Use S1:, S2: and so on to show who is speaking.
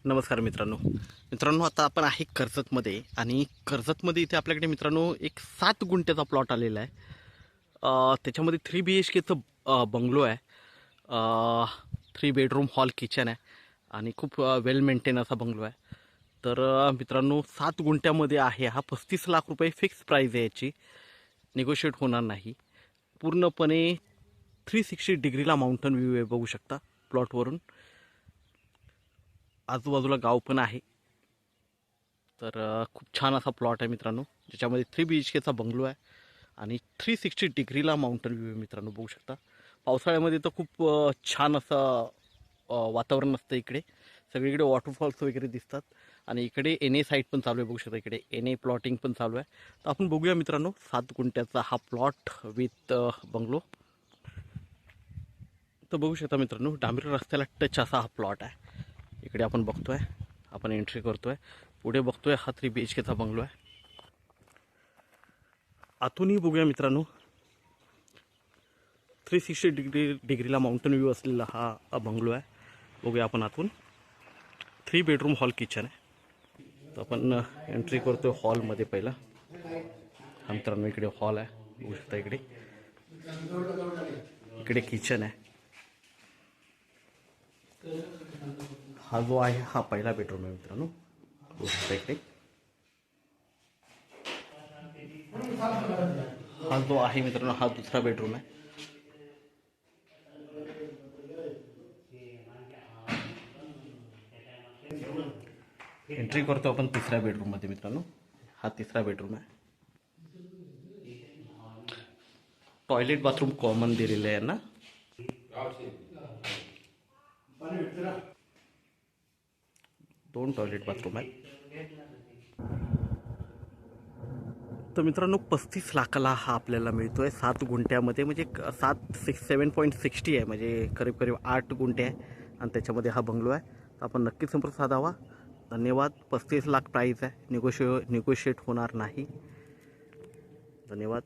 S1: नमस्कार मित्रांनो आता आपण आहे कर्जतमध्ये आणि कर्जतमध्ये इथे आपल्याकडे मित्रांनो एक 7 गुंठ्याचा प्लॉट आलेला आहे। त्याच्यामध्ये 3 BHKचं बंगलो आहे। 3 बेडरूम हॉल किचन आहे आणि खूप वेल मेंटेन असा बंगलो आहे। तर मित्रांनो 7 गुंठ्यामध्ये आहे हा। 35 लाख रुपये फिक्स प्राईज आहे याची, निगोशिएट होणार नाही। पूर्णपणे 360 डिग्रीला माउंटन व्ह्यू आहे, बघू शकता प्लॉटवरून। आजूबाजूला गाव पण आहे। तर खूप छान असा प्लॉट आहे मित्रांनो, ज्याच्यामध्ये 3 BHKचा बंगलो आहे आणि 360 डिग्रीला माउंटन व्ह्यू आहे मित्रांनो, बघू शकता। पावसाळ्यामध्ये तर खूप छान असं वातावरण असतं इकडे, सगळीकडे वॉटरफॉल्स वगैरे दिसतात आणि इकडे NA साईट पण चालू आहे, बघू शकता। इकडे NA प्लॉटिंग पण चालू आहे। तर आपण बघूया मित्रांनो 7 गुंठ्याचा हा प्लॉट विथ बंगलो। तर बघू शकता मित्रांनो, डांबरी रस्त्याला टच असा हा प्लॉट आहे। इकडे आपण बघतोय, आपण एंट्री करतोय, पुढे बघतोय हा 3 BHKचा बंगलो आहे। आतूनही बघूया मित्रांनो, 360 डिग्रीला माउंटन व्ह्यू असलेला हा बंगलो आहे। बघूया आपण आतून। 3 बेडरूम हॉल किचन आहे। तर आपण एंट्री करतोय हॉलमध्ये पहिला। हा मित्रांनो इकडे हॉल आहे, बघू शकता। इकडे किचन आहे। हा जो आहे हा पहिला बेडरूम आहे मित्रांनो, बघू शकता। इकडे हा जो आहे मित्रांनो हा दुसरा बेडरूम आहे। एंट्री करतो आपण तिसऱ्या बेडरूम मध्ये मित्रांनो, हा तिसरा बेडरूम आहे। टॉयलेट बाथरूम कॉमन दिलेलं आहे ना। दोन टॉयलेट बाथरूम आहे। तर मित्रांनो 35 लाखाला हा आपल्याला मिळतोय 7 गुंठ्यामध्ये, म्हणजे 7.60 आहे, म्हणजे करीब 8 गुंठे आहे आणि त्याच्यामध्ये हा बंगलो आहे। तर आपण नक्की संपर्क साधावा। धन्यवाद। 35 लाख प्राईस आहे, निगोशिएट होणार नाही। धन्यवाद।